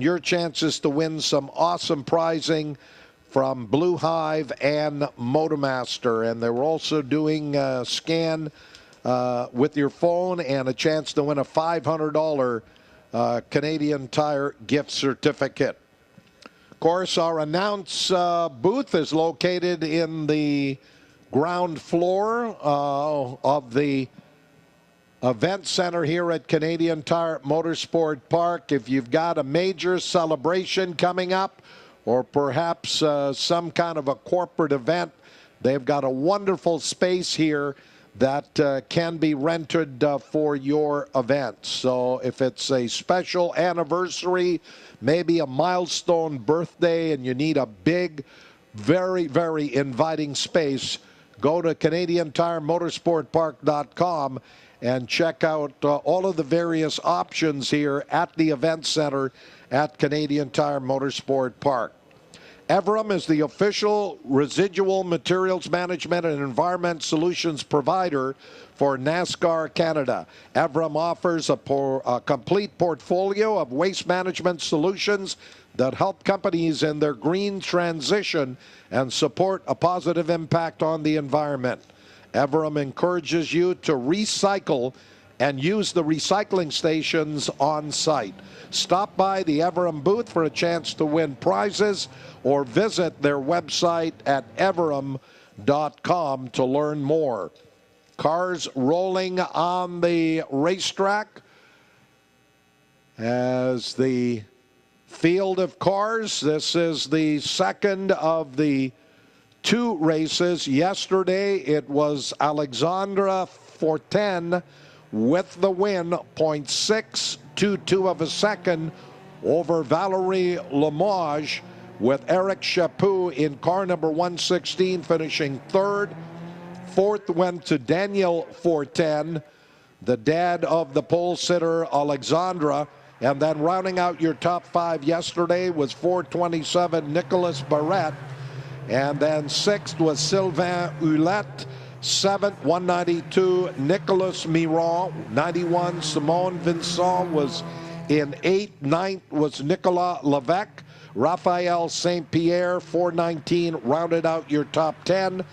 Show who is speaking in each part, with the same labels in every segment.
Speaker 1: your chances to win some awesome prizing from Blue Hive and Motormaster. And they're also doing a scan with your phone and a chance to win a $500 Canadian Tire gift certificate. Of course, our announce booth is located in the ground floor of the event center here at Canadian Tire Motorsport Park. If you've got a major celebration coming up, or perhaps some kind of a corporate event, they've got a wonderful space here that can be rented for your event. So if it's a special anniversary, maybe a milestone birthday, and you need a big, very, very inviting space, go to CanadianTireMotorsportPark.com and check out all of the various options here at the event center at Canadian Tire Motorsport Park. Evrim is the official residual materials management and environment solutions provider for NASCAR Canada. Evrim offers a complete portfolio of waste management solutions that help companies in their green transition and support a positive impact on the environment. Evrim encourages you to recycle and use the recycling stations on site. Stop by the Evrim booth for a chance to win prizes, or visit their website at evrim.com to learn more. Cars rolling on the racetrack as the field of cars. This is the second of the two races. Yesterday it was Alexandra Fortin with the win, 0.622 of a second over Valerie Limoges, with Eric Chaput in car number 116 finishing third. Fourth went to Daniel Fortin, the dad of the pole sitter Alexandra. And then rounding out your top five yesterday was 427 Nicolas Barrette. And then sixth was Sylvain Hulette. Seventh, 192, Nicolas Miron. 91, Simone Vincent was in eighth. Ninth was Nicolas Levesque. Raphael St. Pierre, 419, rounded out your top 10.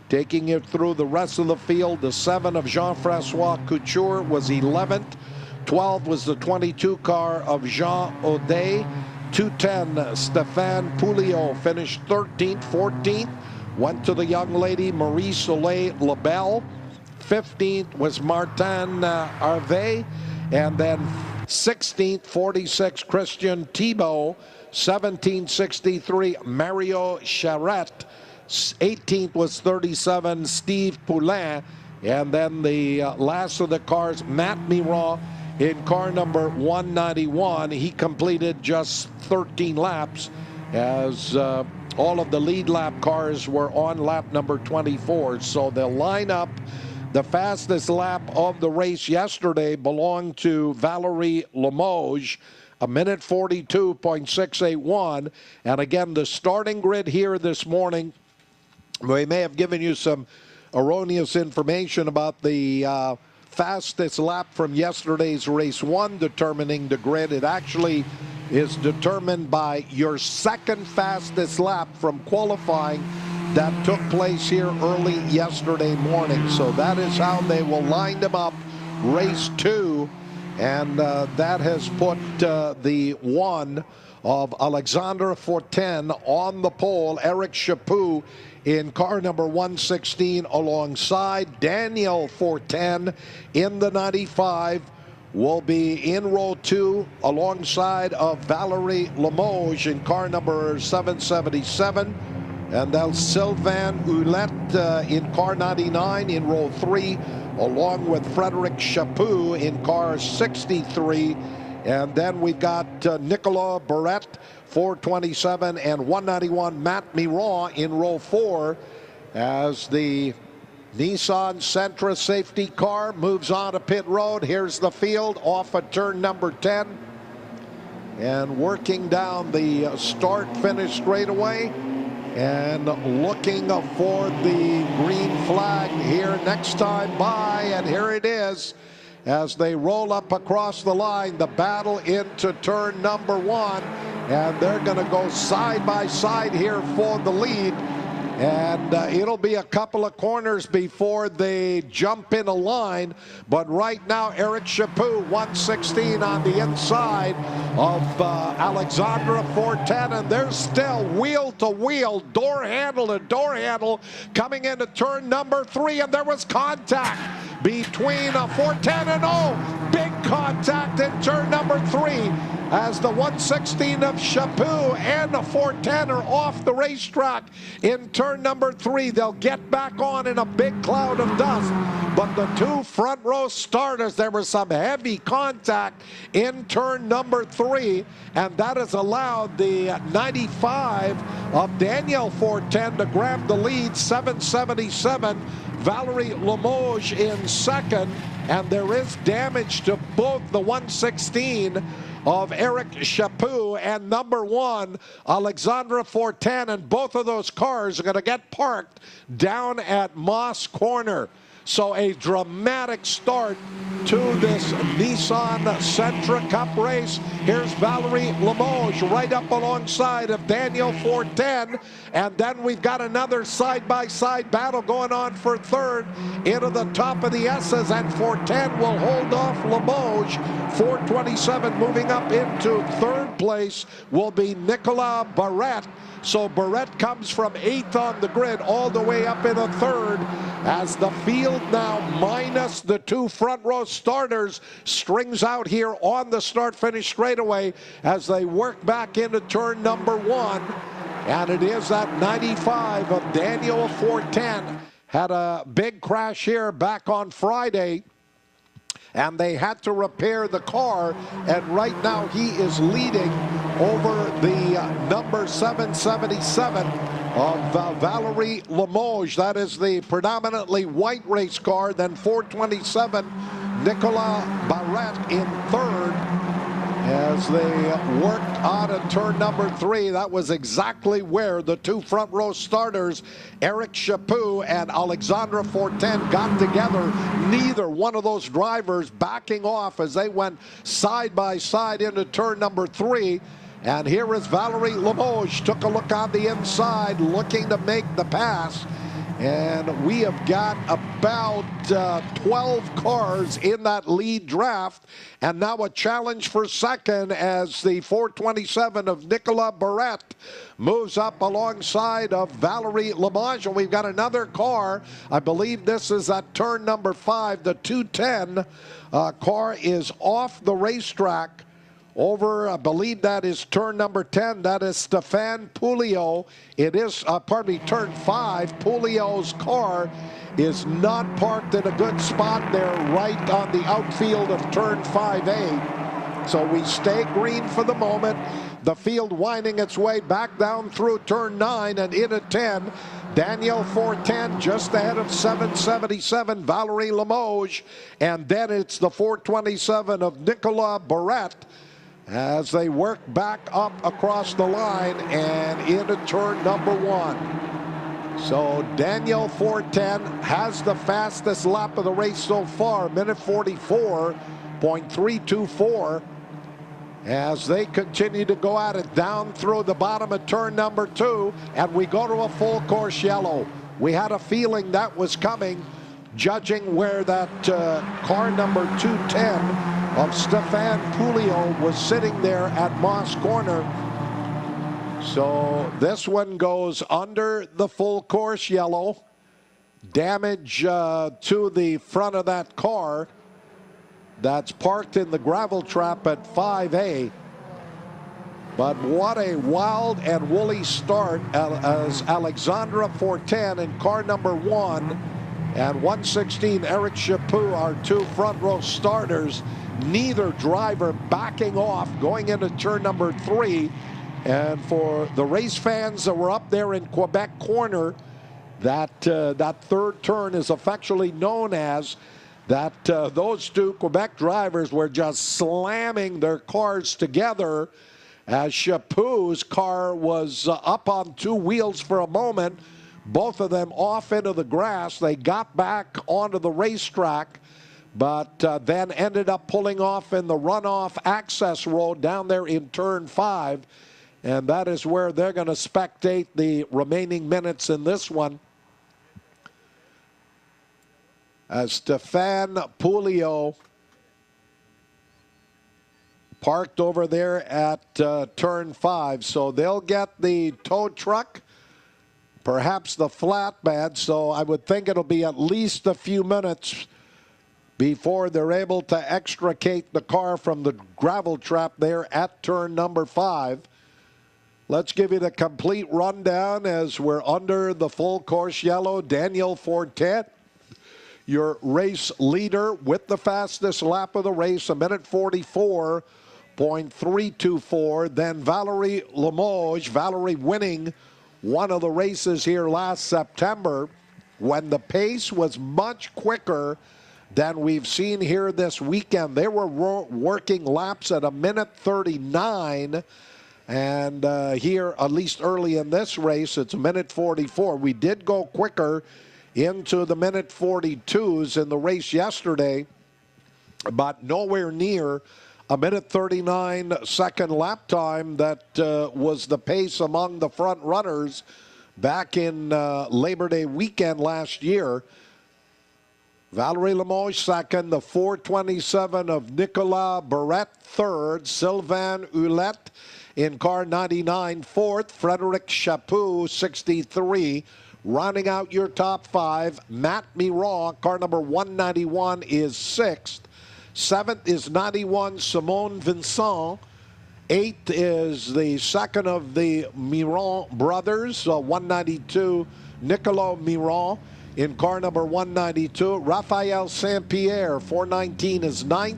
Speaker 1: Taking it through the rest of the field, the 7 of Jean-Francois Couture was 11th. 12 was the 22 car of Jean Audet. 210, Stéphane Pouliot finished 13th. 14th went to the young lady Marie Soleil Lebel. 15th was Martin Harvey. And then 16th, 46, Christian Thibault. 1763, Mario Charette. 18th was 37, Steve Poulin. And then the last of the cars, Matt Miron, in car number 191. He completed just 13 laps, as all of the lead lap cars were on lap number 24. So the lineup, the fastest lap of the race yesterday belonged to Valerie Limoges, a minute 42.681. And again, the starting grid here this morning, we may have given you some erroneous information about the fastest lap from yesterday's race one determining the grid. It actually is determined by your second fastest lap from qualifying that took place here early yesterday morning. So that is how they will line them up, race two. And that has put the one of Alexandra Fortin on the pole. Eric Chaput in car number 116 alongside Daniel Fortin in the 95. Will be in row two alongside of Valerie Limoges in car number 777. And then Sylvain Hulette in car 99 in row three, along with Frederic Chaput in car 63. And then we've got Nicolas Barrette, 427, and 191, Matt Miron in row four, as the Nissan Sentra safety car moves on to pit road. Here's the field off at turn number 10. And working down the start-finish straightaway. And looking for the green flag here next time by. And here it is. as they roll up across the line. The battle into turn number 1, and they're going to go side by side here for the lead. And it'll be a couple of corners before they jump in a line. But right now, Eric Chaput, 116 on the inside of Alexandra 410. And they're still wheel to wheel, door handle to door handle, coming into turn number 3. And there was contact between 410 and big contact in turn number 3. As the 116 of Chaput and the 410 are off the racetrack in turn number 3. They'll get back on in a big cloud of dust. But the two front row starters, there was some heavy contact in turn number 3, and that has allowed the 95 of Daniel 410 to grab the lead, 777. Valerie Limoges in second, and there is damage to both the 116 of Eric Chaput and number 1 Alexandra 410, and both of those cars are going to get parked down at Moss Corner. So a dramatic start to this Nissan Sentra Cup race. Here's Valerie Limoges right up alongside of Daniel 410. And then we've got another side-by-side battle going on for third into the top of the S's. And 410 will hold off Limoges. 427 moving up into third place will be Nicolas Barrette. So Barrette comes from 8th on the grid all the way up into third, as the field now, minus the two front row starters, strings out here on the start-finish straightaway as they work back into turn number 1. And it is that 95 of Daniel 410. Had a big crash here back on Friday, and they had to repair the car, and right now he is leading over the number 777 of Valerie Limoges. That is the predominantly white race car. Then 427 Nicolas Barrette in third as they worked out of turn number 3. That was exactly where the two front row starters, Eric Chaput and Alexandra 410, got together. Neither one of those drivers backing off as they went side by side into turn number 3. And here is Valerie Limoges, took a look on the inside, looking to make the pass. And we have got about 12 cars in that lead draft. And now a challenge for second as the 427 of Nicolas Barrette moves up alongside of Valerie Limoges. And we've got another car. I believe this is at turn number 5. The 210 car is off the racetrack. Over, I believe that is turn number 10. That is Stefan Pouliot. It is, pardon me, turn 5. Pouliot's car is not parked in a good spot there, right on the outfield of turn 5A. So we stay green for the moment. The field winding its way back down through turn 9 and into 10. Daniel 410 just ahead of 777 Valerie Limoges. And then it's the 427 of Nicolas Barrette as they work back up across the line and into turn number 1. So Daniel 410 has the fastest lap of the race so far, minute 44.324, as they continue to go at it down through the bottom of turn number 2, and we go to a full course yellow. We had a feeling that was coming, judging where that car number 210 of Stefan Pouliot was sitting there at Moss Corner. So this one goes under the full course yellow. Damage to the front of that car that's parked in the gravel trap at 5A. But what a wild and woolly start as Alexandra 410 in car number 1 and 116 Eric Chaput, our two front row starters. Neither driver backing off going into turn number 3. And for the race fans that were up there in Quebec Corner, that third turn is affectionately known as that. Those two Quebec drivers were just slamming their cars together as Chaput's car was up on two wheels for a moment. Both of them off into the grass. They got back onto the racetrack, but then ended up pulling off in the runoff access road down there in turn 5. And that is where they're going to spectate the remaining minutes in this one. As Stefan Pulio parked over there at turn 5. So they'll get the tow truck, perhaps the flatbed. So I would think it'll be at least a few minutes before they're able to extricate the car from the gravel trap there at turn number 5. Let's give you the complete rundown as we're under the full course yellow. Daniel Fortet, your race leader with the fastest lap of the race, 1:44.324. Then Valerie Limoges, Valerie winning one of the races here last September when the pace was much quicker than we've seen here this weekend. They were working laps at 1:39. And here, at least early in this race, it's 1:44. We did go quicker into the 1:42s in the race yesterday, but nowhere near a 1:39 second lap time that was the pace among the front runners back in Labor Day weekend last year. Valerie Limoges second, the 4:27 of Nicolas Barrette third, Sylvain Hulette in car 99 fourth, Frederic Chaput 63. Rounding out your top 5, Matt Miron, car number 191 is 6th. 7th is 91, Simone Vincent. 8th is the second of the Miron brothers, 192, Nicolas Miron in car number 192. Raphael Saint-Pierre, 419 is 9th.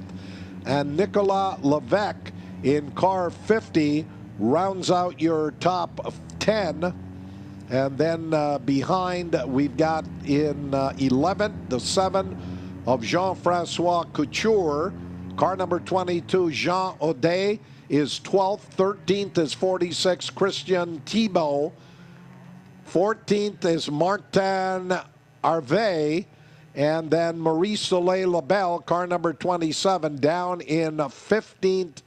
Speaker 1: And Nicolas Levesque in car 50 rounds out your top 10. And then behind, we've got in 11th, the 7 of Jean-Francois Couture. Car number 22, Jean Audet, is 12th. 13th is 46, Christian Thibault. 14th is Martin Harvey. And then Marie Soleil Labelle, car number 27, down in 15th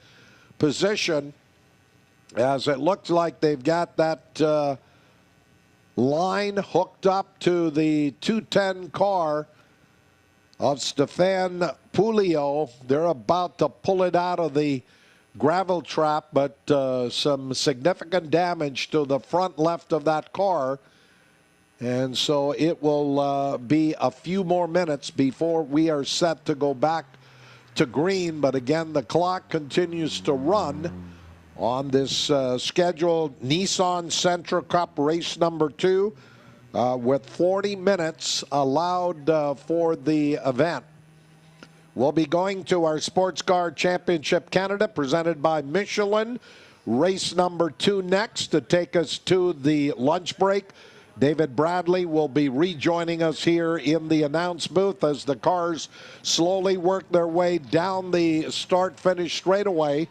Speaker 1: position. As it looks like they've got that line hooked up to the 210 car of Stefan Pulio. They're about to pull it out of the gravel trap, but some significant damage to the front left of that car. And so it will be a few more minutes before we are set to go back to green. But again, the clock continues to run on this scheduled Nissan Sentra Cup race number 2 with 40 minutes allowed for the event. We'll be going to our Sports Car Championship Canada presented by Michelin. Race number 2 next to take us to the lunch break. David Bradley will be rejoining us here in the announce booth as the cars slowly work their way down the start-finish straightaway.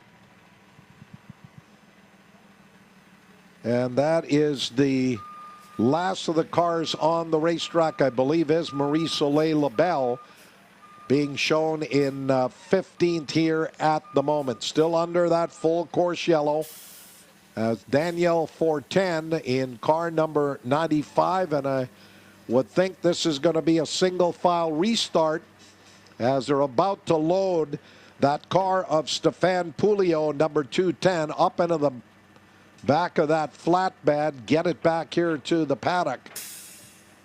Speaker 1: And that is the last of the cars on the racetrack, I believe, is Marie Soleil Labelle, being shown in 15th here at the moment. Still under that full course yellow as Danielle 410 in car number 95. And I would think this is going to be a single file restart as they're about to load that car of Stefan Pulio, number 210, up into the back of that flatbed, get it back here to the paddock.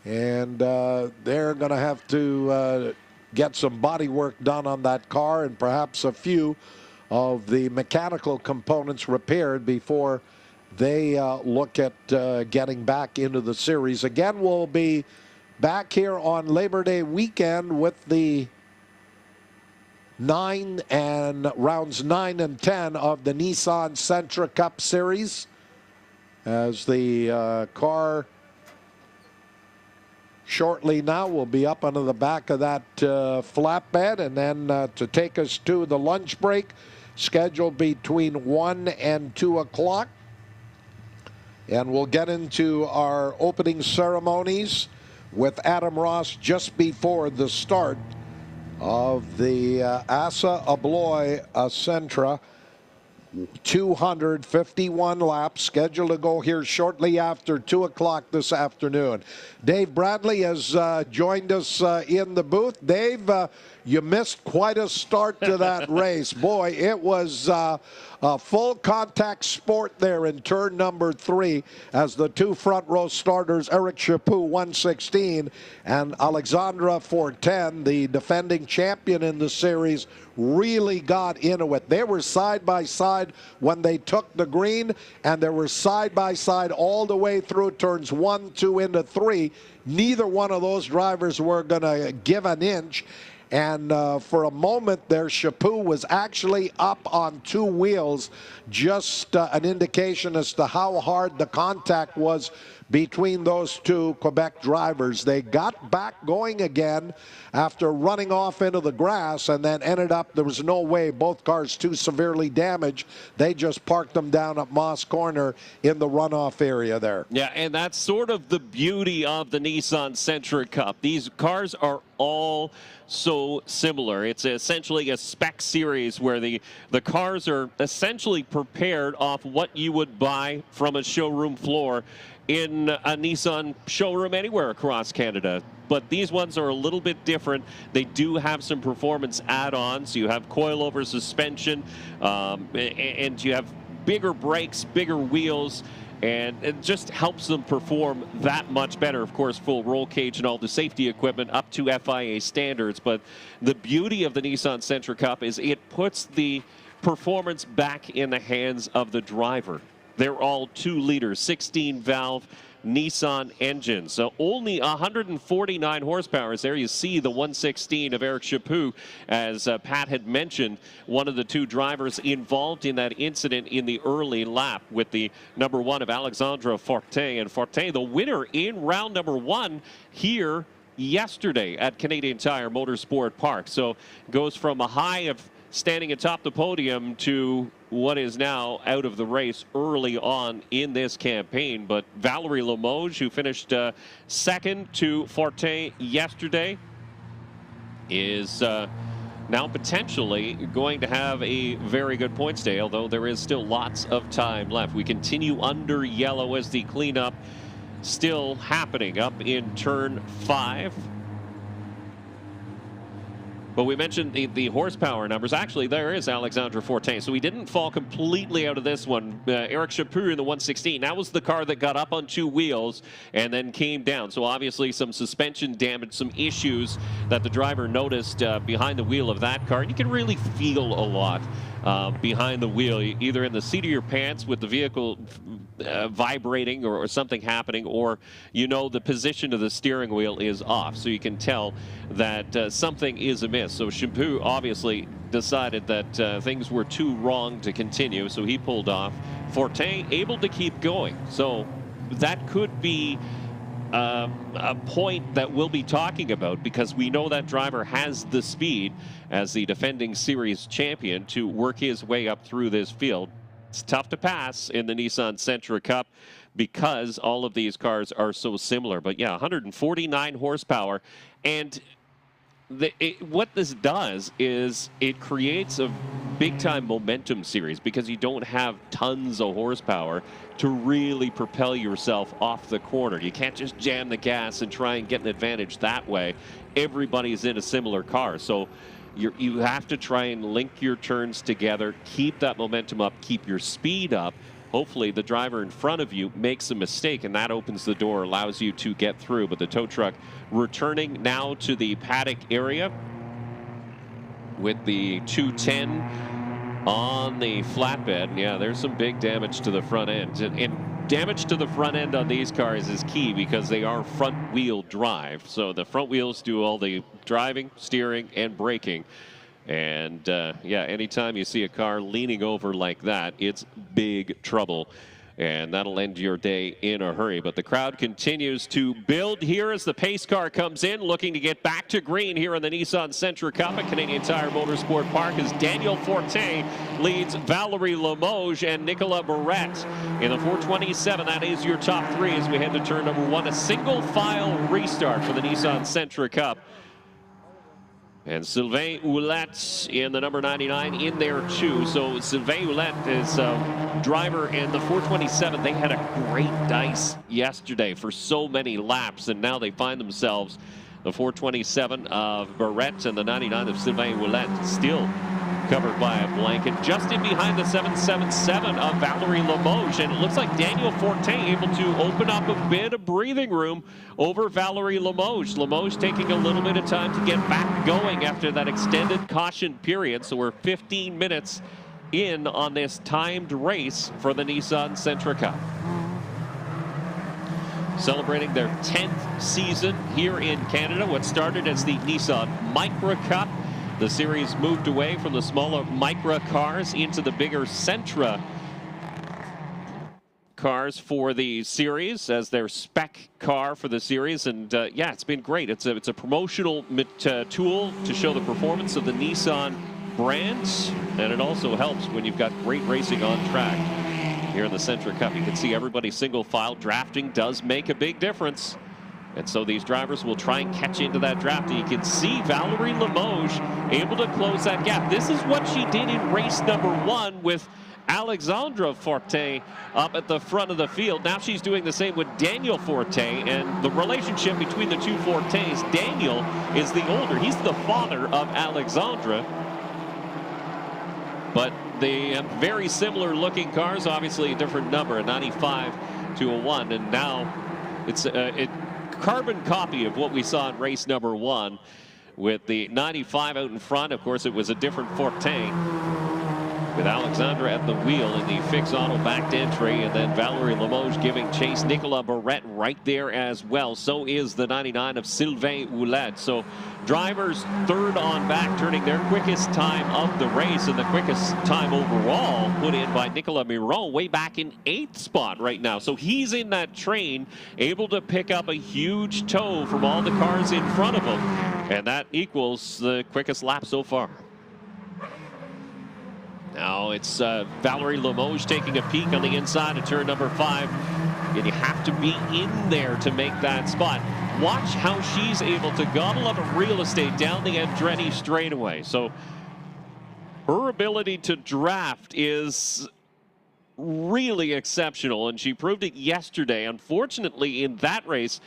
Speaker 1: And they're going to have to get some body work done on that car and perhaps a few of the mechanical components repaired before they look at getting back into the series. Again, we'll be back here on Labor Day weekend with the rounds 9 and 10 of the Nissan Sentra Cup Series as the car shortly now will be up under the back of that flatbed, and then to take us to the lunch break scheduled between 1 and 2 o'clock. And we'll get into our opening ceremonies with Adam Ross just before the start of the Assa Abloy Sentra. 251 laps scheduled to go here shortly after 2 o'clock this afternoon. Dave Bradley has joined us in the booth. Dave, you missed quite a start to that race. Boy, it was a full contact sport there in turn number 3 as the two front row starters, Eric Chaput, 116, and Alexandra Fortin, the defending champion in the series, really got into it. They were side by side when they took the green, and they were side by side all the way through turns 1, 2 into 3. Neither one of those drivers were going to give an inch. And for a moment there, Chaput was actually up on 2 wheels, just an indication as to how hard the contact was between those two Quebec drivers. They got back going again after running off into the grass, and then ended up, there was no way, both cars too severely damaged. They just parked them down at Moss Corner in the runoff area there.
Speaker 2: Yeah, and that's sort of the beauty of the Nissan Sentra Cup. These cars are all so similar. It's essentially a spec series where the cars are essentially prepared off what you would buy from a showroom floor in a Nissan showroom anywhere across Canada. But these ones are a little bit different. They do have some performance add-ons. You have coilover suspension, and you have bigger brakes, bigger wheels, and it just helps them perform that much better. Of course, full roll cage and all the safety equipment up to FIA standards. But the beauty of the Nissan Sentra Cup is it puts the performance back in the hands of the driver. They're all 2-liter, 16-valve Nissan engines. So only 149 horsepower. There you see the 116 of Eric Chaput, as Pat had mentioned, one of the two drivers involved in that incident in the early lap with the number 1 of Alexandra Fortin. And Fortin, the winner in round number 1 here yesterday at Canadian Tire Motorsport Park. So goes from a high of standing atop the podium to what is now out of the race early on in this campaign. But Valerie Limoges, who finished second to Fortin yesterday, is now potentially going to have a very good points day, although there is still lots of time left. We continue under yellow as the cleanup still happening up in turn 5. But we mentioned the horsepower numbers. Actually, there is Alexandra Fortin. So he didn't fall completely out of this one. Eric Chaput in the 116. That was the car that got up on 2 wheels and then came down. So obviously some suspension damage, some issues that the driver noticed behind the wheel of that car. And you can really feel a lot behind the wheel, either in the seat of your pants with the vehicle vibrating or something happening, or the position of the steering wheel is off. So you can tell that something is amiss. So Chaput obviously decided that things were too wrong to continue, so he pulled off. Fortin able to keep going. So that could be a point that we'll be talking about, because we know that driver has the speed as the defending series champion to work his way up through this field. It's tough to pass in the Nissan Sentra Cup because all of these cars are so similar. But yeah, 149 horsepower. And what this does is it creates a big-time momentum series, because you don't have tons of horsepower to really propel yourself off the corner. You can't just jam the gas and try and get an advantage that way. Everybody's in a similar car. So you have to try and link your turns together, keep that momentum up, keep your speed up. Hopefully the driver in front of you makes a mistake, and that opens the door, allows you to get through. But the tow truck returning now to the paddock area with the 210 on the flatbed. Yeah, there's some big damage to the front end. And damage to the front end on these cars is key, because they are front wheel drive. So the front wheels do all the driving, steering, and braking. And yeah, anytime you see a car leaning over like that, it's big trouble. And that'll end your day in a hurry. But the crowd continues to build here as the pace car comes in, looking to get back to green here in the Nissan Sentra Cup at Canadian Tire Motorsport Park, as Daniel Fortin leads Valerie Limoges and Nicolas Barrette in the 427. That is your top 3 as we head to turn number 1. A single file restart for the Nissan Sentra Cup. And Sylvain Ouellette in the number 99 in there too. So Sylvain Ouellette is driver in the 427. They had a great dice yesterday for so many laps, and now they find themselves the 427 of Barrette and the 99 of Sylvain Ouellette still covered by a blanket. Just in behind the 777 of Valerie Limoges, and it looks like Daniel Fortin able to open up a bit of breathing room over Valerie Limoges. Limoges taking a little bit of time to get back going after that extended caution period. So we're 15 minutes in on this timed race for the Nissan Sentra Cup. Celebrating their 10th season here in Canada. What started as the Nissan Micra Cup. The series moved away from the smaller Micra cars into the bigger Sentra cars for the series as their spec car for the series. And yeah, it's been great. It's a promotional tool to show the performance of the Nissan brand. And it also helps when you've got great racing on track. Here in the Sentra Cup, you can see everybody single file. Drafting does make a big difference. And so these drivers will try and catch into that draft. And you can see Valerie Limoges able to close that gap. This is what she did in race number 1 with Alexandra Fortin up at the front of the field. Now she's doing the same with Daniel Fortin. And the relationship between the two Fortins, Daniel is the older. He's the father of Alexandra. But they have very similar looking cars, obviously a different number, a 95 to a 1. And now it's a carbon copy of what we saw in race number 1 with the 95 out in front. Of course, it was a different Fortin with Alexandra at the wheel in the fixed auto backed entry, and then Valerie Limoges giving chase. Nicolas Barrette right there as well. So is the 99 of Sylvain Ouellette. So drivers third on back, turning their quickest time of the race, and the quickest time overall put in by Nicolas Miron way back in 8th spot right now. So he's in that train, able to pick up a huge tow from all the cars in front of him, and that equals the quickest lap so far. Now it's Valerie Limoges taking a peek on the inside of turn number 5. And you have to be in there to make that spot. Watch how she's able to gobble up real estate down the Andretti straightaway. So her ability to draft is really exceptional, and she proved it yesterday. Unfortunately, in that race,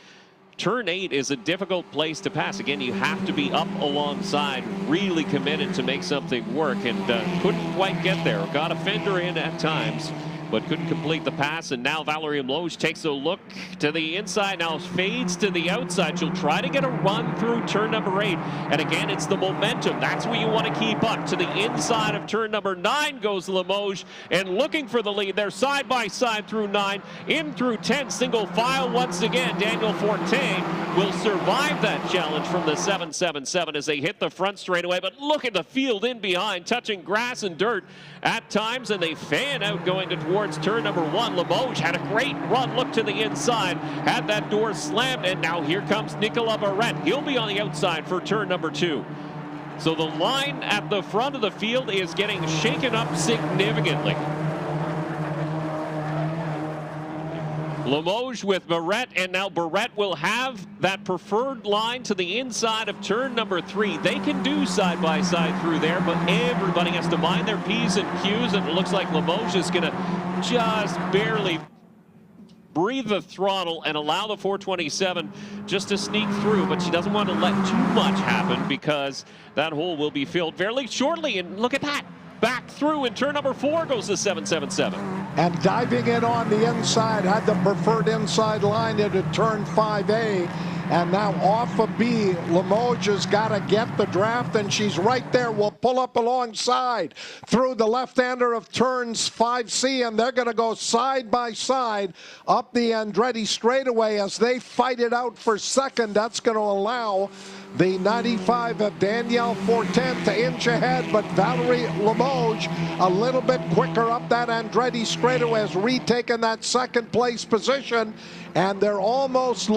Speaker 2: turn 8 is a difficult place to pass. Again, you have to be up alongside, really committed to make something work, and couldn't quite get there. Got a fender in at times, but couldn't complete the pass. And now Valerie Limoges takes a look to the inside, now fades to the outside. She'll try to get a run through turn number 8. And again, it's the momentum. That's what you want to keep up. To the inside of turn number 9 goes Limoges, and looking for the lead. They're side by side through 9, in through 10, single file once again. Daniel Fortin will survive that challenge from the 777 as they hit the front straightaway. But look at the field in behind, touching grass and dirt at times, and they fan out going towards turn number 1. Limoges had a great run, look to the inside, had that door slammed, and now here comes Nicolas Barrette. He'll be on the outside for turn number 2. So the line at the front of the field is getting shaken up significantly. Limoges with Barrette, and now Barrette will have that preferred line to the inside of turn number 3. They can do side by side through there, but everybody has to mind their P's and Q's, and it looks like Limoges is going to just barely breathe the throttle and allow the 427 just to sneak through, but she doesn't want to let too much happen because that hole will be filled fairly shortly. And look at that. Back through, and turn number 4 goes to 777.
Speaker 1: And diving in on the inside, had the preferred inside line into turn 5A. And now off of B, Limoges has got to get the draft, and she's right there. Will pull up alongside through the left-hander of turns 5C, and they're going to go side by side up the Andretti straightaway as they fight it out for second. That's going to allow the 95 of Danielle Fortin to inch ahead, but Valerie Limoges a little bit quicker up that Andretti straightaway, has retaken that second place position. And they're almost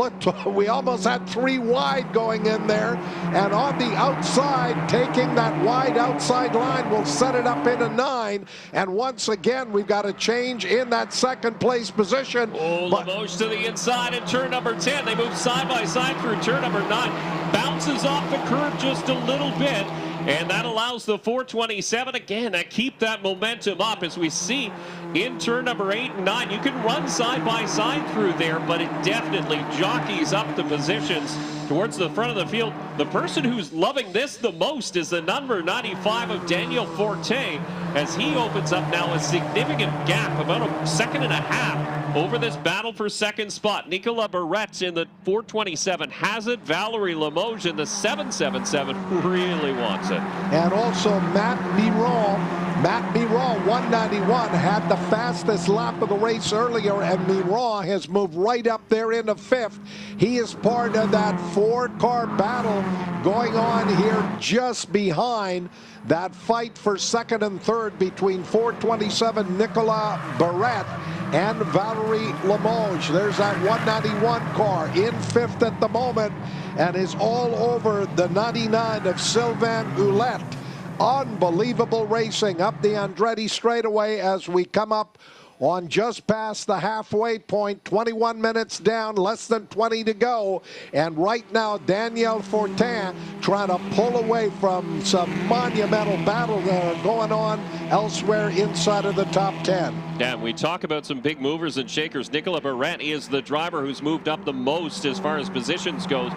Speaker 1: we almost had 3 wide going in there. And on the outside, taking that wide outside line will set it up into 9. And once again, we've got a change in that second place position.
Speaker 2: Oh, Limoges to the inside in turn number 10. They move side by side through turn number 9. bounces off the curb just a little bit. And that allows the 427 again to keep that momentum up as we see in turn number 8 and 9. You can run side by side through there, but it definitely jockeys up the positions towards the front of the field. The person who's loving this the most is the number 95 of Daniel Forte, as he opens up now a significant gap, about a second and a half, over this battle for second spot. Nicolas Barrette in the 427 has it. Valerie Limoges in the 777 really wants it.
Speaker 1: And also Matt Miron. Matt Miron, 191, had the fastest lap of the race earlier, and Miron has moved right up there in the 5th. He is part of that 4-car battle going on here just behind that fight for second and third between 427 Nicolas Barrette and Valerie Limoges. There's that 191 car in 5th at the moment and is all over the 99 of Sylvain Houlette. Unbelievable racing up the Andretti straightaway as we come up on just past the halfway point. 21 minutes down, less than 20 to go. And right now, Danielle Fortin trying to pull away from some monumental battles that are going on elsewhere inside of the top 10.
Speaker 2: Yeah, we talk about some big movers and shakers. Nicolas Barrette is the driver who's moved up the most as far as positions goes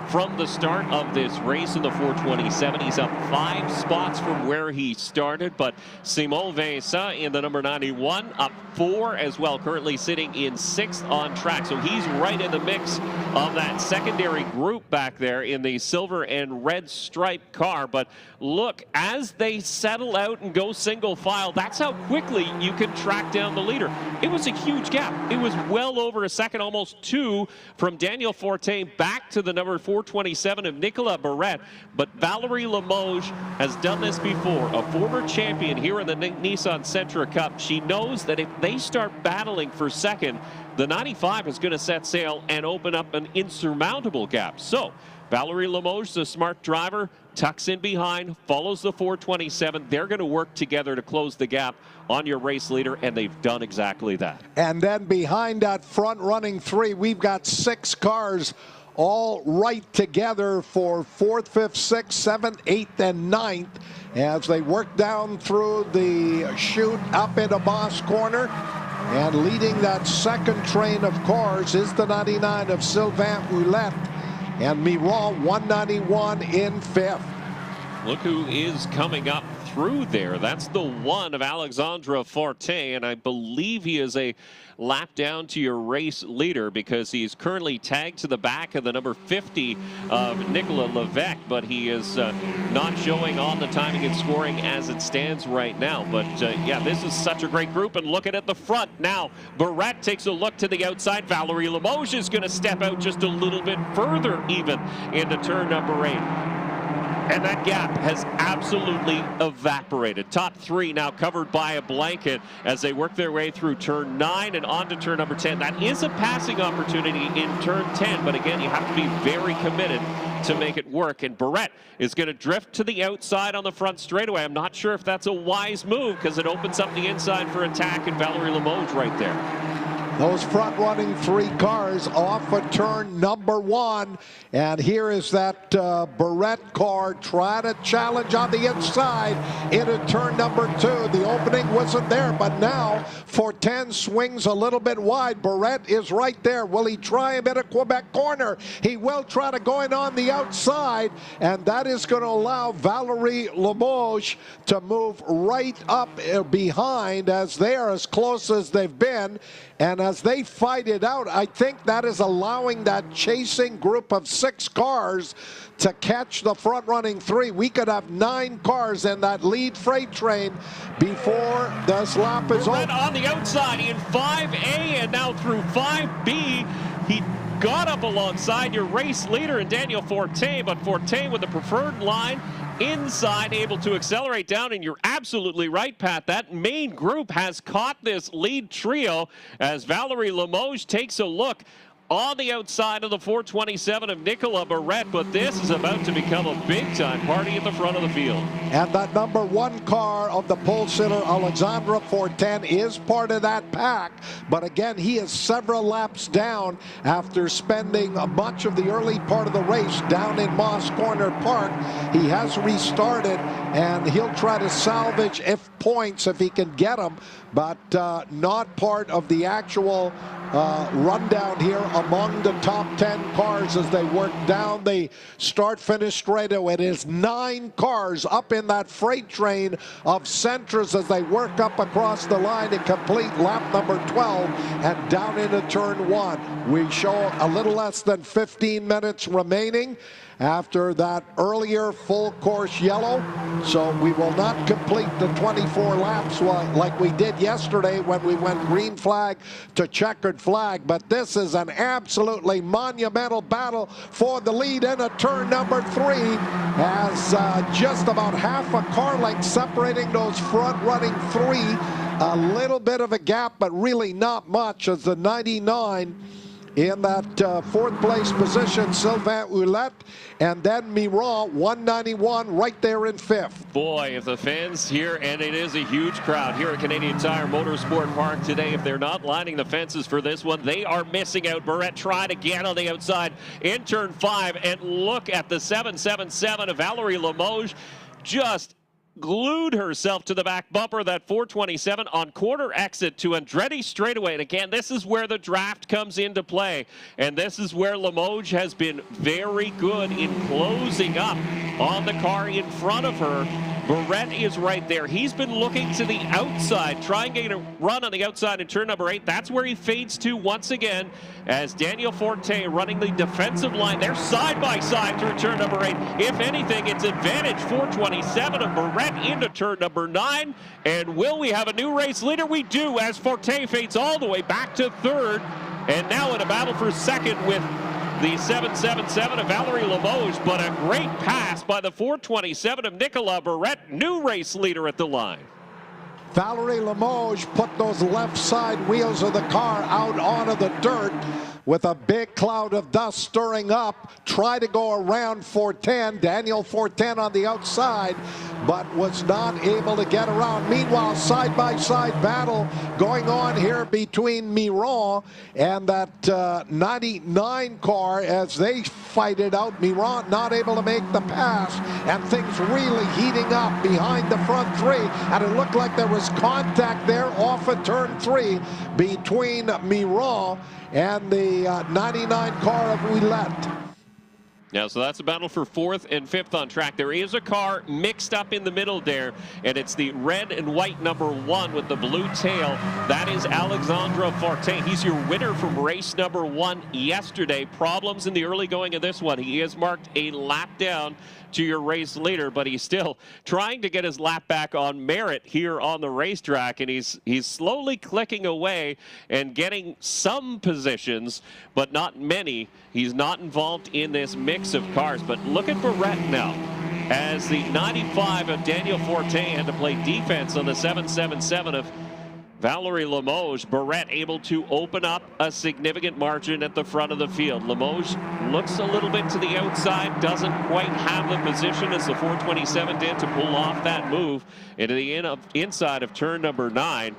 Speaker 2: from the start of this race in the 427. He's up 5 spots from where he started, but Simon Vincent in the number 91 up 4 as well, currently sitting in 6th on track. So he's right in the mix of that secondary group back there in the silver and red striped car. But look, as they settle out and go single file, that's how quickly you can track down the leader. It was a huge gap. It was well over a second, almost 2, from Daniel Forte back to the number 427 of Nicolas Barrette. But Valerie Limoges has done this before, a former champion here in the Nissan Sentra Cup. She knows that if they start battling for second, the 95 is going to set sail and open up an insurmountable gap. So Valerie Limoges, the smart driver, tucks in behind, follows the 427. They're going to work together to close the gap on your race leader, and they've done exactly that.
Speaker 1: And then behind that front running 3, we've got 6 cars all right together for 4th, 5th, 6th, 7th, 8th, and 9th as they work down through the chute up into Boss Corner. And leading that second train of cars is the 99 of Sylvain Houlette. And Miron, 191 in 5th.
Speaker 2: Look who is coming up through there. That's the 1 of Alexandre Fortin, and I believe he is a lap down to your race leader because he's currently tagged to the back of the number 50 of Nicolas Levesque, but he is not showing on the timing and scoring as it stands right now. But yeah, this is such a great group, and look at the front now. Barrette takes a look to the outside. Valerie Limoges is going to step out just a little bit further even into turn number 8. And that gap has absolutely evaporated. Top 3 now covered by a blanket as they work their way through turn 9 and on to turn number 10. That is a passing opportunity in turn 10, but again, you have to be very committed to make it work. And Barrette is going to drift to the outside on the front straightaway. I'm not sure if that's a wise move because it opens up the inside for attack, and Valerie Limoges right there.
Speaker 1: Those front-running 3 cars off of turn number 1. And here is that Barrette car trying to challenge on the inside into turn number 2. The opening wasn't there, but now Fortin swings a little bit wide. Barrette is right there. Will he try him at a Quebec corner? He will try to go in on the outside, and that is going to allow Valerie Limoges to move right up behind as they are as close as they've been. And as they fight it out, I think that is allowing that chasing group of 6 cars to catch the front-running 3. We could have 9 cars in that lead freight train before this lap is over.
Speaker 2: On the outside in 5A and now through 5B. He got up alongside your race leader in Daniel Fortin, but Fortin with the preferred line inside, able to accelerate down. And you're absolutely right, Pat, that main group has caught this lead trio as Valerie Limoges takes a look. on the outside of the 427 of Nicolas Barrette, but this is about to become a big-time party at the front of the field.
Speaker 1: And that number 1 car of the pole sitter, Alexandre Fortin, is part of that pack. But again, he is several laps down after spending much of the early part of the race down in Moss Corner Park. He has restarted, and he'll try to salvage points if he can get them, but not part of the actual rundown here among the top 10 cars as they work down the start-finish straightaway. It is 9 cars up in that freight train of Sentras as they work up across the line and complete lap number 12 and down into turn 1. We show a little less than 15 minutes remaining after that earlier full course yellow, so we will not complete the 24 laps like we did yesterday when we went green flag to checkered flag. But this is an absolutely monumental battle for the lead into turn number 3, as just about half a car length separating those front running 3. A little bit of a gap, but really not much, as the 99 in that 4th place position, Sylvain Houlette, and then Miron, 191, right there in 5th.
Speaker 2: Boy, if the fans here, and it is a huge crowd here at Canadian Tire Motorsport Park today, if they're not lining the fences for this one, they are missing out. Barrette tried again on the outside in turn 5, and look at the 777 of Valerie Limoges, just glued herself to the back bumper of that 427 on quarter exit to Andretti straightaway. And again, this is where the draft comes into play. And this is where Limoges has been very good in closing up on the car in front of her. Barrette is right there. He's been looking to the outside, trying to get a run on the outside in turn number 8. That's where he fades to once again, as Daniel Fortin running the defensive line. They're side by side through turn number 8. If anything, it's advantage 427 of Barrette into turn number 9. And will we have a new race leader? We do, as Fortin fades all the way back to 3rd. And now in a battle for 2nd with the 777 of Valerie Limoges, but a great pass by the 427 of Nicolas Barrette, new race leader at the line.
Speaker 1: Valerie Limoges put those left side wheels of the car out onto the dirt with a big cloud of dust stirring up. Try to go around Fortin, Daniel Fortin on the outside, but was not able to get around. Meanwhile, side-by-side battle going on here between Miron and that 99 car as they fight it out. Miron not able to make the pass, and things really heating up behind the front 3, and it looked like there was contact there off of turn 3 between Miron and the 99 car of Houlette.
Speaker 2: Yeah, so that's a battle for 4th and 5th on track. There is a car mixed up in the middle there, and it's the red and white number 1 with the blue tail. That is Alexandre Fortin. He's your winner from race number 1 yesterday. Problems in the early going of this one. He is marked a lap down to your race leader, but he's still trying to get his lap back on merit here on the racetrack, and he's slowly clicking away and getting some positions, but not many. He's not involved in this mix of cars, but look at Barrette now. As the 95 of Daniel Fortin had to play defense on the 777 of Valerie Limoges, Barrette able to open up a significant margin at the front of the field. Limoges looks a little bit to the outside, doesn't quite have the position as the 427 did to pull off that move into the inside of turn number 9.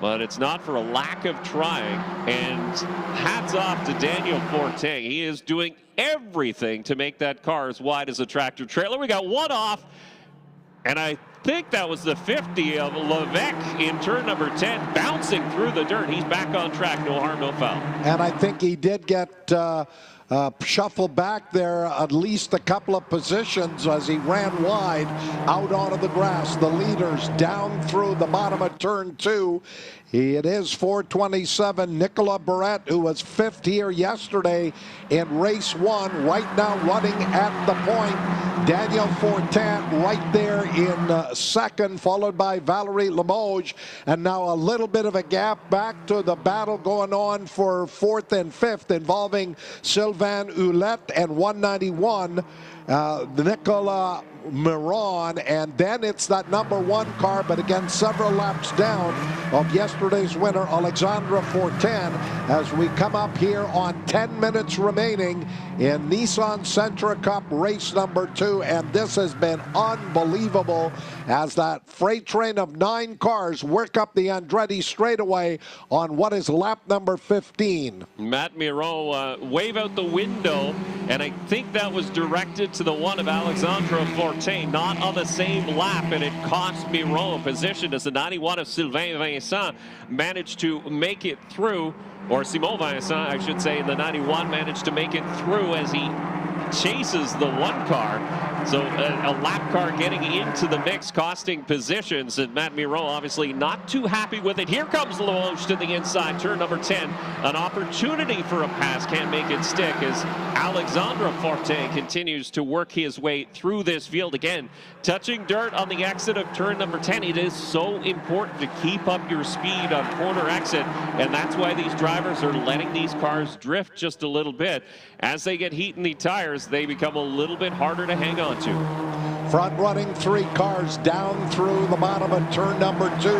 Speaker 2: But it's not for a lack of trying, and hats off to Daniel Fortin. He is doing everything to make that car as wide as a tractor trailer. We got one off, and I think that was the 50 of Levesque in turn number 10, bouncing through the dirt. He's back on track, no harm, no foul.
Speaker 1: And I think he did get shuffled back there at least a couple of positions as he ran wide out onto the grass. The leaders down through the bottom of turn 2. It is 427 Nicolas Barrette, who was 5th here yesterday in race 1, right now running at the point. Daniel Fortin right there in second, followed by Valerie Limoges. And now a little bit of a gap back to the battle going on for fourth and fifth, involving Sylvain Houlette and 191. Nicolas Miron, and then it's that number one car, but again several laps down of yesterday's winner Alexandra Fortin, as we come up here on 10 minutes remaining in Nissan Sentra Cup race number 2. And this has been unbelievable as that freight train of 9 cars work up the Andretti straightaway on what is lap number 15.
Speaker 2: Matt Miro wave out the window, and I think that was directed to the one of Alexandra Fortin, not on the same lap, and it cost Miro a position as the 91 of Sylvain Vincent managed to make it through, or Simon Vincent, I should say, the 91 managed to make it through as he chases the one car. So a lap car getting into the mix, costing positions, and Matt Miro obviously not too happy with it. Here comes Limoges to the inside, turn number 10. An opportunity for a pass, can't make it stick as Alexandre Fortin continues to work his way through this field. Again, touching dirt on the exit of turn number 10. It is so important to keep up your speed on corner exit, and that's why these drivers are letting these cars drift just a little bit. As they get heat in the tires, they become a little bit harder to hang on to.
Speaker 1: Front running 3 cars down through the bottom of turn number 2.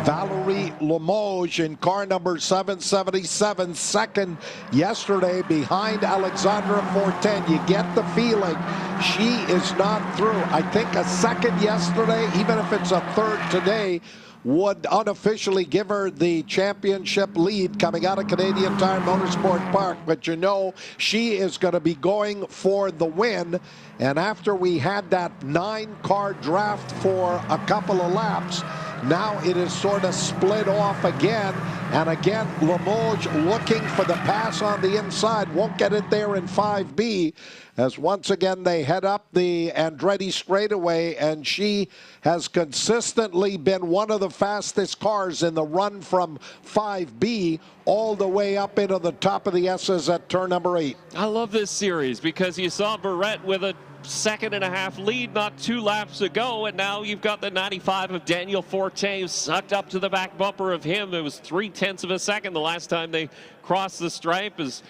Speaker 1: Valerie Limoges in car number 777, second yesterday behind Alexandra Fortin. You get the feeling she is not through. I think a second yesterday, even if it's a third today, would unofficially give her the championship lead coming out of Canadian Tire Motorsport Park. But you know, she is going to be going for the win. And after we had that 9-car draft for a couple of laps, now it is sort of split off again. And again, Limoges looking for the pass on the inside. Won't get it there in 5B, as once again they head up the Andretti straightaway, and she has consistently been one of the fastest cars in the run from 5B all the way up into the top of the S's at turn number 8.
Speaker 2: I love this series because you saw Barrett with a 2.5 lead not 2 laps ago, and now you've got the 95 of Daniel Fortin sucked up to the back bumper of him. It was 0.3 of a second the last time they crossed the stripe as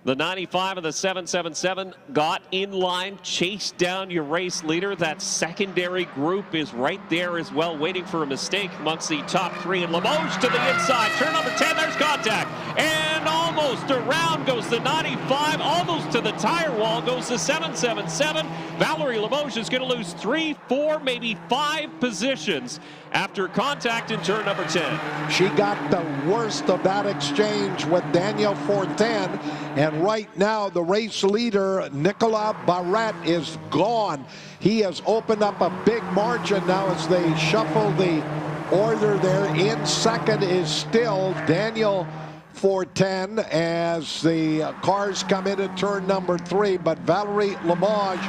Speaker 2: the 95 of the 777 got in line, chased down your race leader. That secondary group is right there as well, waiting for a mistake amongst the top 3. And Limoges to the inside, turn number 10, there's contact. And almost around goes the 95, almost to the tire wall goes the 777. Valerie Limoges is going to lose 3, 4, maybe 5 positions after contact in turn number 10.
Speaker 1: She got the worst of that exchange with Daniel Fortin, and right now the race leader Nicolas Barrett is gone. He has opened up a big margin now as they shuffle the order there. In second is still Daniel Fortin as the cars come into turn number 3, but Valerie Limoges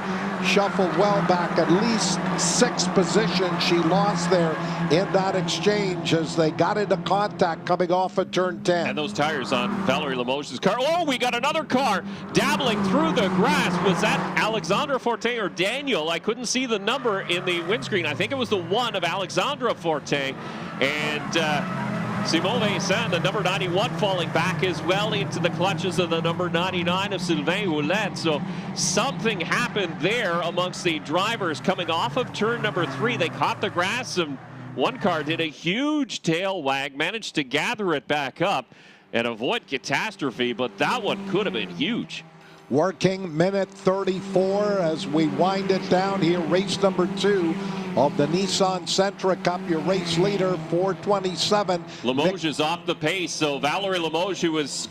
Speaker 1: shuffled well back, at least 6 positions she lost there in that exchange as they got into contact coming off of turn 10.
Speaker 2: And those tires on Valerie Limoges' car. Oh, we got another car dabbling through the grass. Was that Alexandra Fortin or Daniel? I couldn't see the number in the windscreen. I think it was the 1 of Alexandra Fortin. And Simon Vincent, the number 91, falling back as well into the clutches of the number 99 of Sylvain Houlette. So something happened there amongst the drivers coming off of turn number 3. They caught the grass, and one car did a huge tail wag, managed to gather it back up and avoid catastrophe, but that one could have been huge.
Speaker 1: Working minute 34 as we wind it down here. Race number 2 of the Nissan Sentra Cup. Your race leader, 427.
Speaker 2: Limoges is off the pace, so Valerie Limoges, who was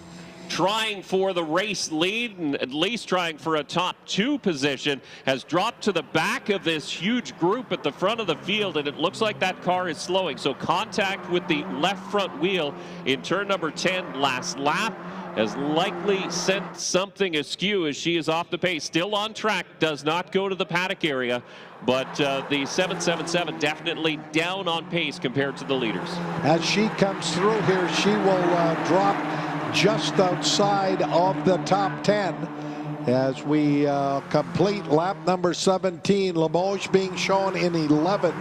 Speaker 2: trying for the race lead and at least trying for a top 2 position, has dropped to the back of this huge group at the front of the field, and it looks like that car is slowing. So contact with the left front wheel in turn number 10 last lap has likely sent something askew as she is off the pace. Still on track, does not go to the paddock area, but the 777 definitely down on pace compared to the leaders.
Speaker 1: As she comes through here, she will drop just outside of the top 10. as we complete lap number 17. Limoges being shown in 11th.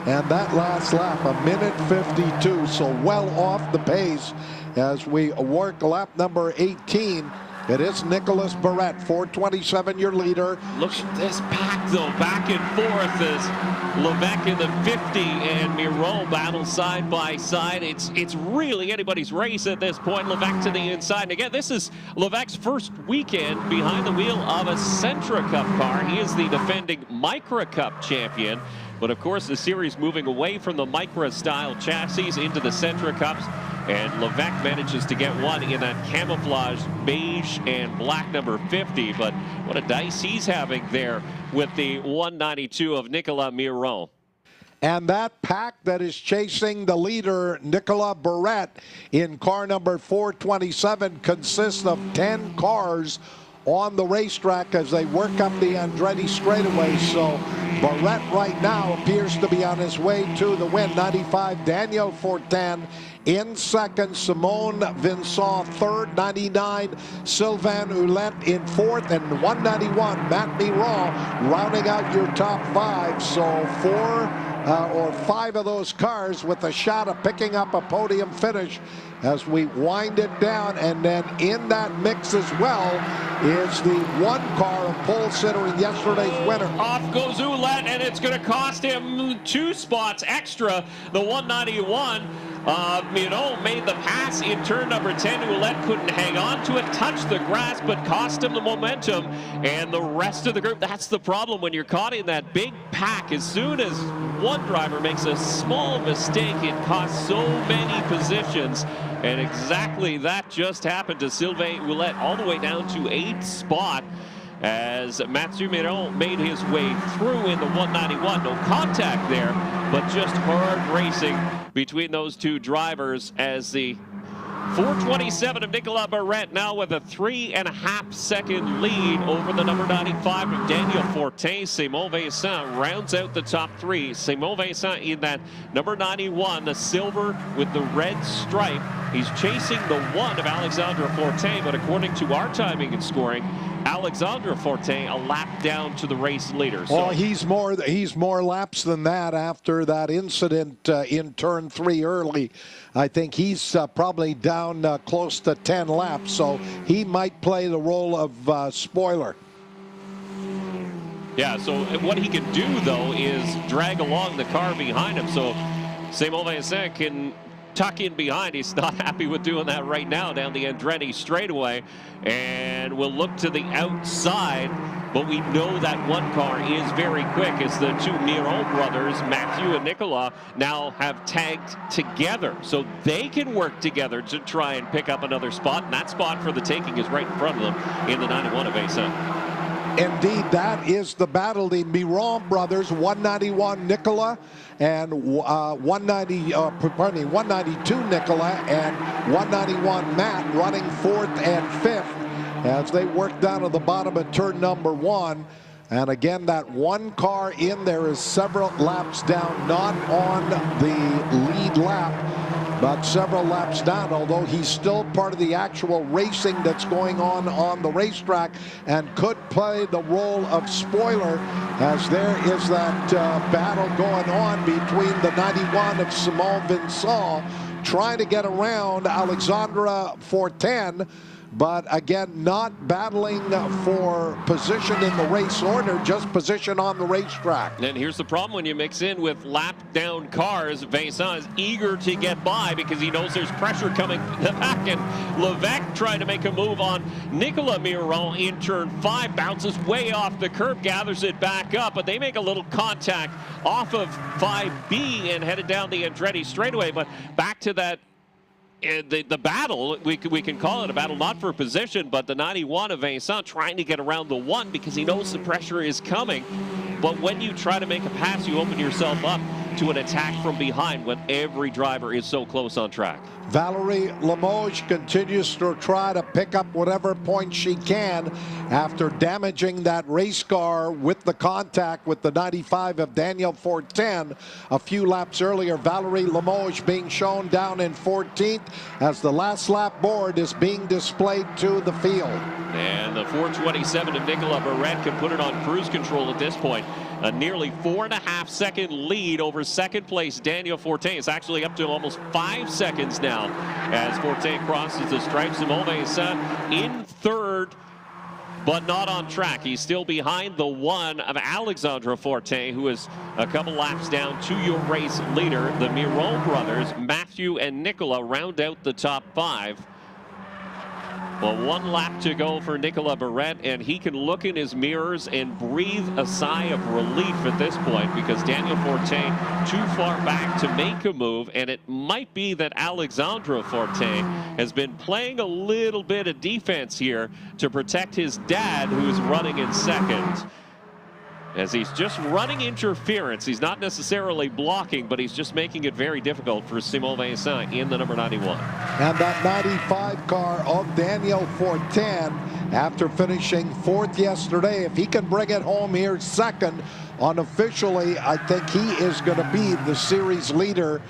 Speaker 1: And that last lap, 1:52, so well off the pace as we work lap number 18. It is Nicolas Barrette, 427, your leader.
Speaker 2: Look at this pack, though, back and forth as Levesque in the 50 and Miron battle side by side. It's really anybody's race at this point. Levesque to the inside. And again, this is Levesque's first weekend behind the wheel of a Sentra Cup car. He is the defending Micra Cup champion. But of course, the series moving away from the Micra-style chassis into the Sentra Cups. And Levesque manages to get one in that camouflage beige and black number 50. But what a dice he's having there with the 192 of Nicolas Miron.
Speaker 1: And that pack that is chasing the leader, Nicolas Barrette, in car number 427 consists of 10 cars on the racetrack as they work up the Andretti straightaway. So Barrette right now appears to be on his way to the win. 95, Daniel Fortin in second, Simon Vincent third, 99, Sylvain Hulette in fourth, and 191, Matt Miron rounding out your top five. So four or five of those cars with a shot of picking up a podium finish as we wind it down. And then in that mix as well is the one car of pole sitter in yesterday's winner.
Speaker 2: Off goes Hulette, and it's going to cost him 2 spots extra. The 191. Miron made the pass in turn number 10. Hulette couldn't hang on to it, touched the grass, but cost him the momentum. And the rest of the group, that's the problem when you're caught in that big pack. As soon as one driver makes a small mistake, it costs so many positions. And exactly that just happened to Sylvain Hulette, all the way down to 8th spot, as Mathieu Miron made his way through in the 191. No contact there, but just hard racing between those two drivers as the 427 of Nicolas Barrette now with a 3.5 second lead over the number 95 of Daniel Fortin. Simon Vincent rounds out the top three. Simon Vincent in that number 91, the silver with the red stripe. He's chasing the one of Alexandre Fortin, but according to our timing and scoring, Alexandre Fortin a lap down to the race leader.
Speaker 1: So he's more laps than that after that incident in turn 3 early. I think he's probably down close to 10 laps, so he might play the role of spoiler.
Speaker 2: Yeah, so what he can do, though, is drag along the car behind him. So Simon Vincent can tuck in behind. He's not happy with doing that right now down the Andretti straightaway, and we'll look to the outside. But we know that one car is very quick as the two Miron brothers, Mathieu and Nicolas, now have tagged together. So they can work together to try and pick up another spot. And that spot for the taking is right in front of them in the 91 of Vincent.
Speaker 1: Indeed, that is the battle. The Miron brothers, 191 Nicolas and 192 Nicolas and 191 Matt running 4th and 5th as they work down to the bottom of turn number 1. And again, that one car in there is several laps down, not on the lead lap, but several laps down, although he's still part of the actual racing that's going on the racetrack and could play the role of spoiler, as there is that battle going on between the 91 of Simon Vincent trying to get around Alexandre Fortin, but again, not battling for position in the race order, just position on the racetrack.
Speaker 2: And here's the problem when you mix in with lap-down cars. Vincent is eager to get by because he knows there's pressure coming back, and Levesque trying to make a move on Nicolas Miron in turn 5, bounces way off the curb, gathers it back up, but they make a little contact off of 5B and headed down the Andretti straightaway. But back to that the battle, we can call it a battle, not for position, but the 91 of Vincent trying to get around the 1 because he knows the pressure is coming. But when you try to make a pass, you open yourself up to an attack from behind when every driver is so close on track.
Speaker 1: Valerie Limoges continues to try to pick up whatever points she can after damaging that race car with the contact with the 95 of Daniel Fortin a few laps earlier. Valerie Limoges being shown down in 14th as the last lap board is being displayed to the field.
Speaker 2: And the 427 of Nicolas Barrette can put it on cruise control at this point. A nearly 4.5-second lead over second place Daniel Fortin. It's actually up to almost 5 seconds now as Fortin crosses the stripe. Simon Vincent in third, but not on track. He's still behind the one of Alexandre Fortin, who is a couple laps down to your race leader. The Miron brothers, Matthew and Nicolas, round out the top 5. Well, 1 lap to go for Nicolas Barrette, and he can look in his mirrors and breathe a sigh of relief at this point because Daniel Fortin too far back to make a move, and it might be that Alexandre Fortin has been playing a little bit of defense here to protect his dad, who's running in second. As he's just running interference. He's not necessarily blocking, but he's just making it very difficult for Simon Vincent in the number 91.
Speaker 1: And that 95 car of Daniel Fortin, after finishing 4th yesterday, if he can bring it home here second, unofficially, I think he is going to be the series leader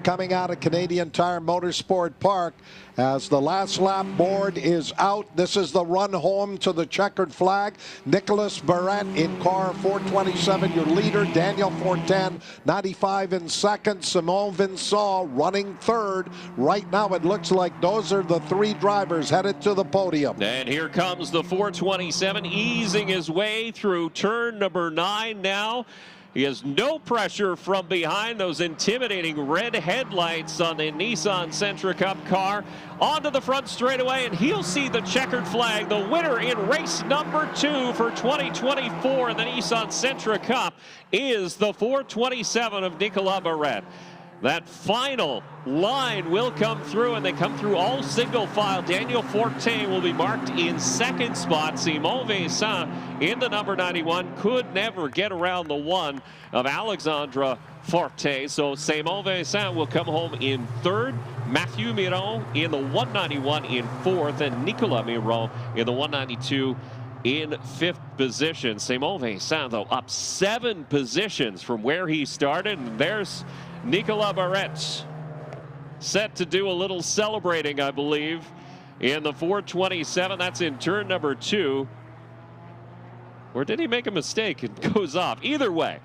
Speaker 1: coming out of Canadian Tire Motorsport Park. As the last lap board is out, this is the run home to the checkered flag. Nicolas Barrette in car 427, your leader. Daniel Fortin, 95 in second. Simon Vincent running third. Right now, it looks like those are the 3 drivers headed to the podium.
Speaker 2: And here comes the 427, easing his way through turn number 9 now. He has no pressure from behind those intimidating red headlights on the Nissan Sentra Cup car. Onto the front straightaway, and he'll see the checkered flag. The winner in race number 2 for 2024 in the Nissan Sentra Cup is the 427 of Nicolas Barrette. That final line will come through, and they come through all single file. Daniel Fortin will be marked in second spot. Simon Vincent in the number 91 could never get around the one of Alexandre Fortin. So Simon Vincent will come home in third. Matthew Miron in the 191 in fourth, and Nicolas Miron in the 192 in 5th position. Simon Vincent, though, up 7 positions from where he started. And there's Nicolas Barrette set to do a little celebrating, I believe, in the 427. That's in turn number 2. Or did he make a mistake? It goes off. Either way,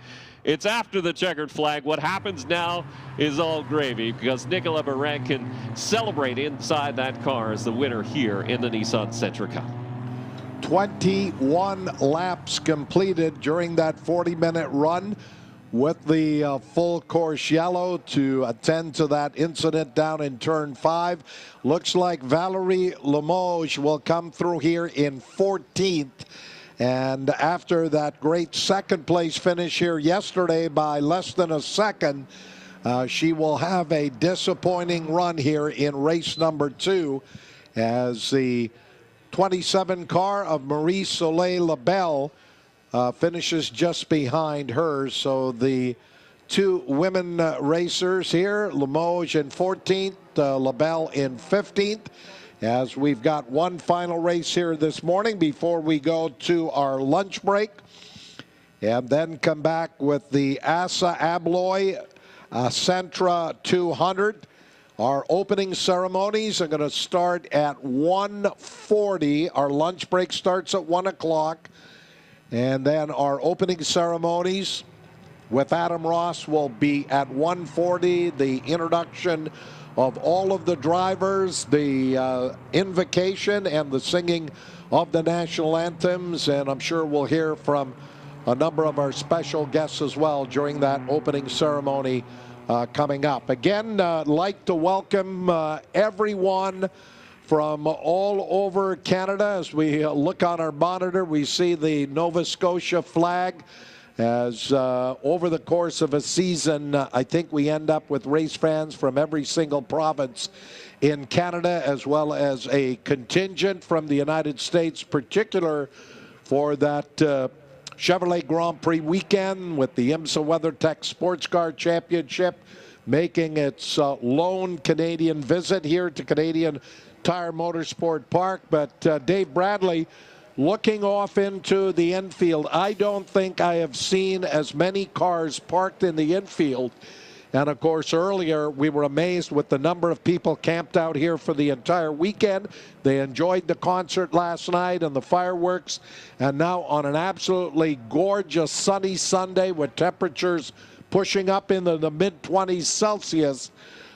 Speaker 2: it's after the checkered flag. What happens now is all gravy because Nicolas Barrette can celebrate inside that car as the winner here in the Nissan Sentra Cup.
Speaker 1: 21 laps completed during that 40-minute run with the full course yellow to attend to that incident down in turn 5. Looks like Valerie Limoges will come through here in 14th. And after that great second place finish here yesterday by less than a second, she will have a disappointing run here in race number 2 as the 27 car of Marie Soleil Labelle finishes just behind her. So the 2 women racers here, Limoges in 14th, Labelle in 15th. As we've got one final race here this morning before we go to our lunch break. And then come back with the ASA Abloy Sentra 200. Our opening ceremonies are going to start at 1:40. Our lunch break starts at 1 o'clock. And then our opening ceremonies with Adam Ross will be at 1:40. The introduction of all of the drivers, the invocation, and the singing of the national anthems. And I'm sure we'll hear from a number of our special guests as well during that opening ceremony coming up. Again, I'd like to welcome everyone from all over Canada. As we look on our monitor, we see the Nova Scotia flag. As over the course of a season, I think we end up with race fans from every single province in Canada, as well as a contingent from the United States, particular for that Chevrolet Grand Prix weekend with the IMSA WeatherTech Sports Car Championship making its lone Canadian visit here to Canadian Tire Motorsport Park. But Dave Bradley, looking off into the infield, I don't think I have seen as many cars parked in the infield. And of course, earlier we were amazed with the number of people camped out here for the entire weekend. They enjoyed the concert last night and the fireworks. And now on an absolutely gorgeous sunny Sunday with temperatures pushing up into the mid-20s Celsius,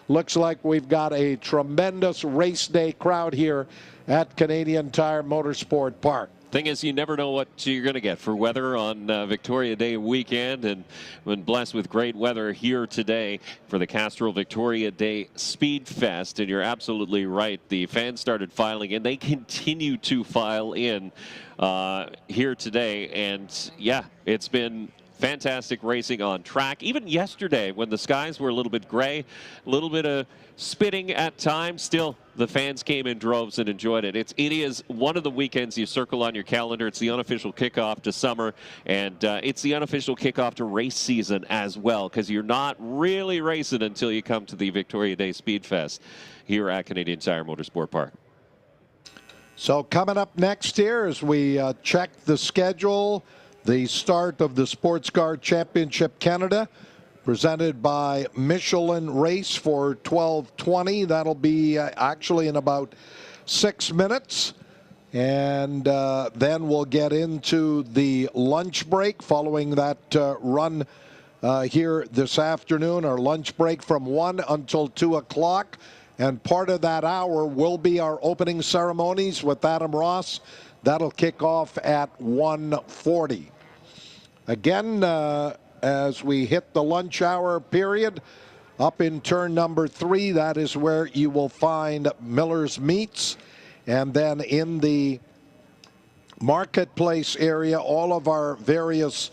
Speaker 1: looks like we've got a tremendous race day crowd here at Canadian Tire Motorsport Park.
Speaker 2: Thing is, you never know what you're going to get for weather on Victoria Day weekend, and been blessed with great weather here today for the Castrol Victoria Day Speed Fest. And you're absolutely right. The fans started filing in. They continue to file in here today. And yeah, it's been fantastic racing on track. Even yesterday when the skies were a little bit gray, a little bit of spitting at times, still the fans came in droves and enjoyed it. It is one of the weekends you circle on your calendar. It's the unofficial kickoff to summer, and it's the unofficial kickoff to race season as well, because you're not really racing until you come to the Victoria Day Speed Fest here at Canadian Tire Motorsport Park.
Speaker 1: So coming up next here as we check the schedule, the start of the Sports Car Championship Canada, presented by Michelin Race for 12:20. That'll be actually in about 6 minutes. And then we'll get into the lunch break following that run here this afternoon. Our lunch break from 1 until 2 o'clock. And part of that hour will be our opening ceremonies with Adam Ross. That'll kick off at 1:40. Again, as we hit the lunch hour period, up in turn number 3, that is where you will find Miller's Meats. And then in the marketplace area, all of our various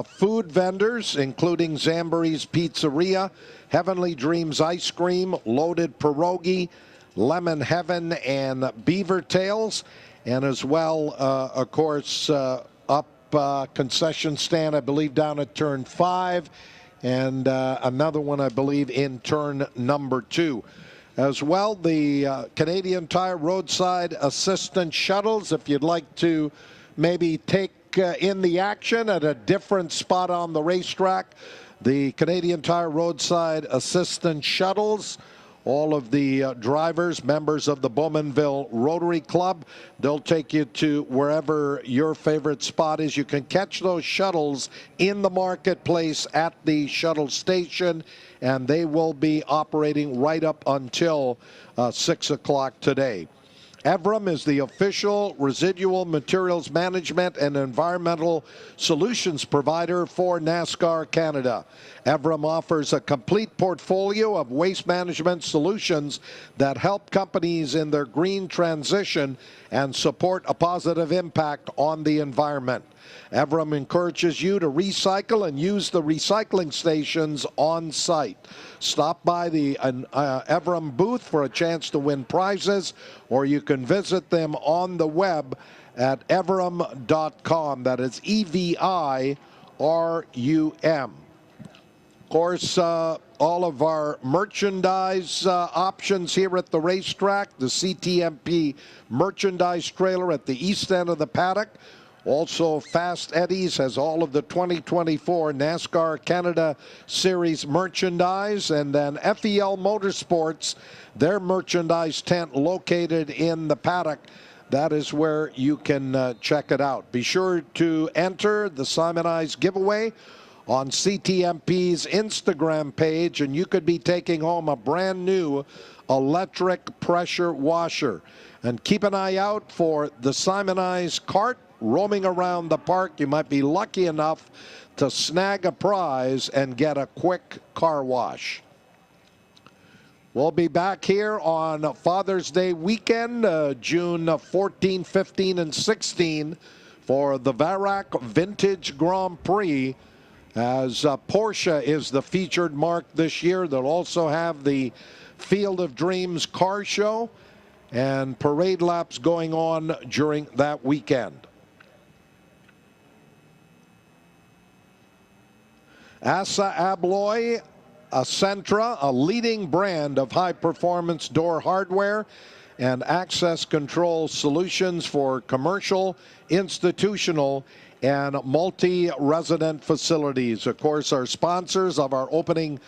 Speaker 1: food vendors, including Zamboree's Pizzeria, Heavenly Dreams Ice Cream, Loaded Pierogi, Lemon Heaven, and Beaver Tails. And as well, of course, concession stand, I believe, down at turn 5, and another one, I believe, in turn number 2. As well, the Canadian Tire roadside assistance shuttles, if you'd like to maybe take in the action at a different spot on the racetrack. The Canadian Tire roadside assistance shuttles, all of the drivers, members of the Bowmanville Rotary Club, they'll take you to wherever your favorite spot is. You can catch those shuttles in the marketplace at the shuttle station, and they will be operating right up until 6 o'clock today. Evrim is the official residual materials management and environmental solutions provider for NASCAR Canada. Evrim offers a complete portfolio of waste management solutions that help companies in their green transition and support a positive impact on the environment. Evrim encourages you to recycle and use the recycling stations on site. Stop by the Evrim booth for a chance to win prizes, or you can visit them on the web at evrim.com. That is EVIRUM. Of course, all of our merchandise options here at the racetrack, the CTMP merchandise trailer at the east end of the paddock. Also, Fast Eddie's has all of the 2024 NASCAR Canada Series merchandise. And then FEL Motorsports, their merchandise tent located in the paddock. That is where you can check it out. Be sure to enter the Simonize giveaway on CTMP's Instagram page, and you could be taking home a brand new electric pressure washer. And keep an eye out for the Simonize cart roaming around the park. You might be lucky enough to snag a prize and get a quick car wash. We'll be back here on Father's Day weekend, June 14, 15, and 16 for the Varac Vintage Grand Prix, as Porsche is the featured mark this year. They'll also have the Field of Dreams car show and parade laps going on during that weekend. Assa Abloy Sentra, a leading brand of high-performance door hardware and access control solutions for commercial, institutional, and multi-resident facilities. Of course, our sponsors of our opening